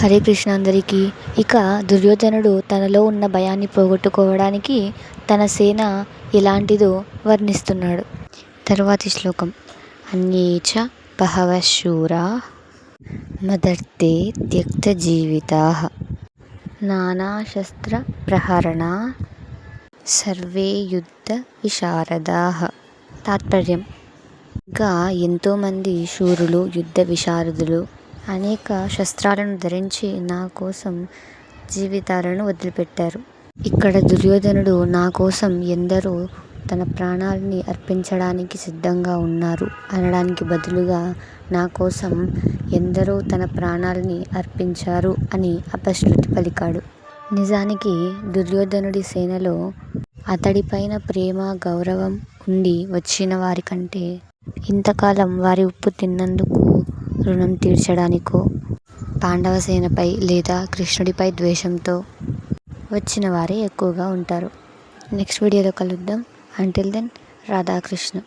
హరే కృష్ణ అందరికీ. ఇక దుర్యోధనుడు తనలో ఉన్న భయాన్ని పోగొట్టుకోవడానికి తన సేన ఎలాంటిదో వర్ణిస్తున్నాడు. తరువాతి శ్లోకం. అన్యేచ బహవః శూరా మదర్థే త్యక్తజీవితాః నానాశస్త్ర ప్రహరణా సర్వే యుద్ధ విశారదాః. తాత్పర్యం. ఇంకా ఎంతోమంది శూరులు, యుద్ధ విశారదులు అనేక శస్త్రాలను ధరించి నా కోసం జీవితాలను వదిలిపెట్టారు. ఇక్కడ దుర్యోధనుడు నా కోసం ఎందరో తన ప్రాణాలని అర్పించడానికి సిద్ధంగా ఉన్నారు అనడానికి బదులుగా నా కోసం ఎందరో తన ప్రాణాలని అర్పించారు అని అపశృతి పలికాడు. నిజానికి దుర్యోధనుడి సేనలో అతడిపైన ప్రేమ, గౌరవం ఉండి వచ్చిన వారి కంటే ఇంతకాలం వారి ఉప్పు తిన్నందుకు రుణం తీర్చడానికో, పాండవ సేనపై లేదా కృష్ణుడిపై ద్వేషంతో వచ్చిన వారే ఎక్కువగా ఉంటారు. నెక్స్ట్ వీడియోలో కలుద్దాం. Until then, Radhakrishna.